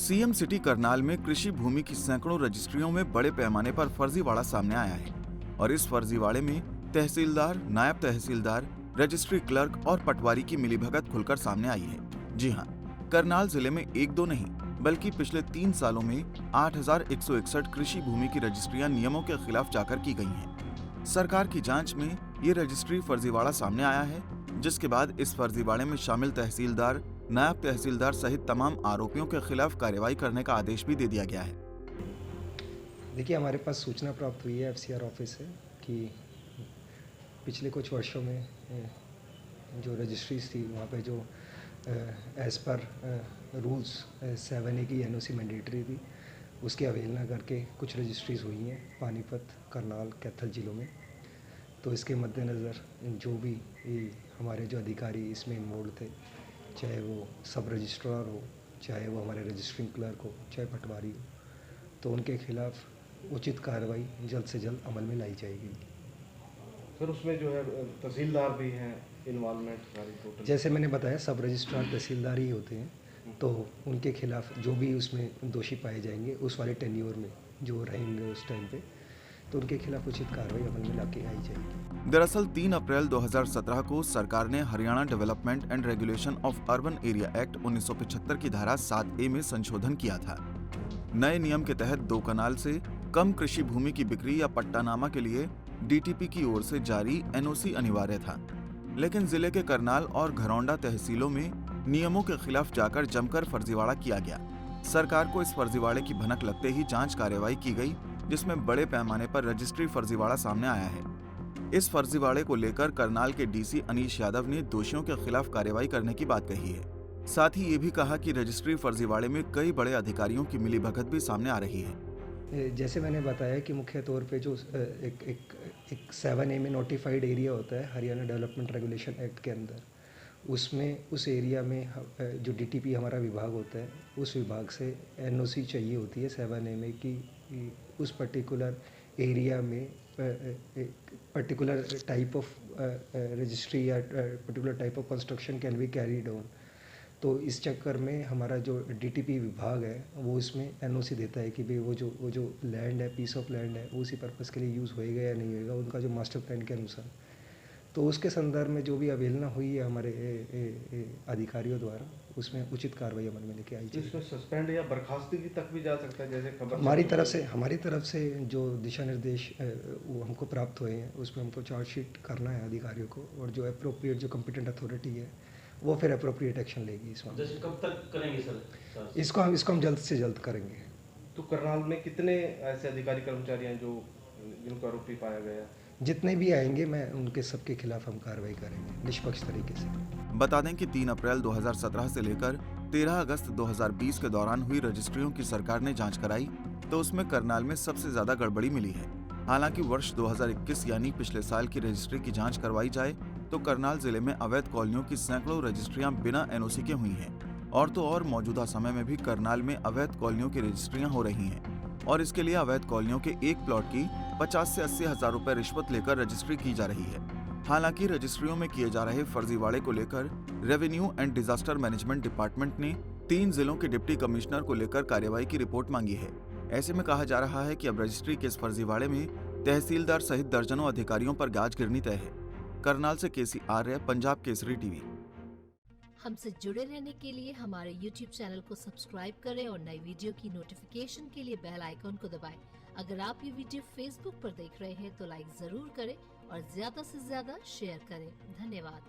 CM city Karnal में कृषि भूमि की सैकड़ों रजिस्ट्रियों में बड़े पैमाने पर फर्जीवाड़ा सामने आया है और इस फर्जीवाड़े में तहसीलदार, नायब तहसीलदार, रजिस्ट्री क्लर्क और पटवारी की मिलीभगत खुलकर सामने आई है। जी हां, करनाल जिले में एक दो नहीं बल्कि पिछले 3 सालों में 8,161 कृषि भूमि की रजिस्ट्रियां नियमों के खिलाफ जाकर की गई हैं। सरकार की जांच में ये रजिस्ट्री फर्जीवाड़ा सामने आया है, जिसके बाद इस फर्जीवाड़े में शामिल तहसीलदार, नायब तहसीलदार सहित तमाम आरोपियों के खिलाफ कार्रवाई करने का आदेश भी दे दिया गया है। देखिए, हमारे पास सूचना प्राप्त हुई है एफसीआर ऑफिस से कि पिछले कुछ वर्षों में जो रजिस्ट्रीज थी वहाँ पे जो एज़ पर रूल्स 7A की एनओसी मैंडेटरी थी, उसकी अवहेलना करके कुछ रजिस्ट्रीज हुई हैं पानीपत, करनाल, कैथल जिलों में। तो इसके मद्देनज़र जो भी हमारे जो अधिकारी इसमें इन्वॉल्व थे, चाहे वो सब रजिस्ट्रार हो, चाहे वो हमारे रजिस्ट्रिंग क्लर्क हो, चाहे पटवारी हो, तो उनके खिलाफ उचित कार्रवाई जल्द से जल्द अमल में लाई जाएगी। सर, उसमें जो है तहसीलदार भी हैं इन्वॉल्वमेंट सारी टोटल? जैसे मैंने बताया, सब रजिस्ट्रार तहसीलदार ही होते हैं, तो उनके खिलाफ जो भी उसमें दोषी पाए जाएंगे उस वाले टेन्योर में जो रहेंगे उस टाइम पे, तो उनके खिलाफ उचित कार्रवाई अमल में लाके आई जाएगी। दरअसल 3 अप्रैल 2017 को सरकार ने Haryana development and regulation of urban area act 1975 की धारा 7A में संशोधन किया था। नए नियम के तहत 2 कनाल से कम कृषि भूमि की बिक्री या पट्टानामा के लिए डीटीपी की ओर से जारी एनओसी अनिवार्य था, लेकिन जिले के करनाल और घरौंडा तहसीलों में नियमों के खिलाफ जाकर जमकर फर्जीवाड़ा किया गया। सरकार को इस फर्जीवाड़े की भनक लगते ही जांच कार्रवाई की गई, जिसमें बड़े पैमाने पर रजिस्ट्री फर्जीवाड़ा सामने आया है। इस फर्जीवाड़े को लेकर करनाल के डीसी अनीश यादव ने दोषियों के खिलाफ कार्रवाई करने की बात कही है। साथ ही ये भी कहा कि रजिस्ट्री फर्जीवाड़े में कई बड़े अधिकारियों की मिलीभगत भी सामने आ रही है। जैसे मैंने बताया कि मुख्य तौर पे जो एक 7A में नोटिफाइड एरिया होता है हरियाणा डेवलपमेंट रेगुलेशन एक्ट के अंदर, उसमें उस एरिया में जो डीटीपी हमारा विभाग होता है, उस विभाग से एनओसी चाहिए होती है 7A में कि उस पर्टिकुलर एरिया में पर्टिकुलर टाइप ऑफ रजिस्ट्री या particular type of construction can be carried on. तो इस चक्कर में हमारा जो डीटीपी विभाग है वो इसमें एनओसी देता है कि भाई वो जो लैंड है, पीस ऑफ लैंड है, वो उसी पर्पज़ के लिए यूज़ होएगा या नहीं होएगा, उनका जो मास्टर प्लान के अनुसार। तो उसके संदर्भ में जो भी अवहेलना हुई है हमारे अधिकारियों द्वारा, उसमें उचित कार्रवाई अमल में लेके आई जाएगी। इसमें सस्पेंड या बर्खास्तगी तक भी जा सकता है, जैसे खबर हमारी तरफ से जो दिशा निर्देश वो हमको प्राप्त हुए हैं, उसमें हमको चार्जशीट करना है अधिकारियों को, और जो अप्रोप्रिएट जो कॉम्पिटेंट अथॉरिटी है वो फिर अप्रोप्रिएट एक्शन लेगी इस मामले में। कब तक करेंगे सर? इसको हम जल्द से जल्द करेंगे। तो करनाल में कितने ऐसे अधिकारी कर्मचारी हैं जो जिनको आरोपी पाया गया? जितने भी आएंगे मैं उनके सबके खिलाफ हम कार्रवाई करेंगे निष्पक्ष तरीके से। बता दें कि 3 अप्रैल 2017 से लेकर 13 अगस्त 2020 के दौरान हुई रजिस्ट्रियों की सरकार ने जांच कराई, तो उसमें करनाल में सबसे ज्यादा गड़बड़ी मिली है। हालांकि वर्ष 2021 यानी पिछले साल की रजिस्ट्री की जांच करवाई जाए तो करनाल जिले में अवैध कॉलोनियों की सैकड़ों रजिस्ट्रियां बिना एनओसी के हुई हैं, और तो और मौजूदा समय में भी करनाल में अवैध कॉलोनियों की रजिस्ट्रियां हो रही हैं, और इसके लिए अवैध कॉलोनियों के एक प्लॉट की 50 से 80 हजार रुपए रिश्वत लेकर रजिस्ट्री की जा रही है। हालांकि रजिस्ट्रियों में किए जा रहे फर्जीवाड़े को लेकर revenue and disaster management department ने 3 जिलों के डिप्टी कमिश्नर को लेकर कार्रवाई की रिपोर्ट मांगी है। ऐसे में कहा जा रहा है कि अब रजिस्ट्री के इस फर्जीवाड़े में तहसीलदार सहित दर्जनों अधिकारियों पर गाज गिरनी तय है। करनाल से केसी आर्य, पंजाब केसरी टीवी। हमसे जुड़े रहने के लिए हमारे YouTube चैनल को सब्सक्राइब करें और नई वीडियो की नोटिफिकेशन के लिए बेल आइकॉन को दबाएं। अगर आप ये वीडियो Facebook पर देख रहे हैं तो लाइक जरूर करें और ज्यादा से ज्यादा शेयर करें। धन्यवाद।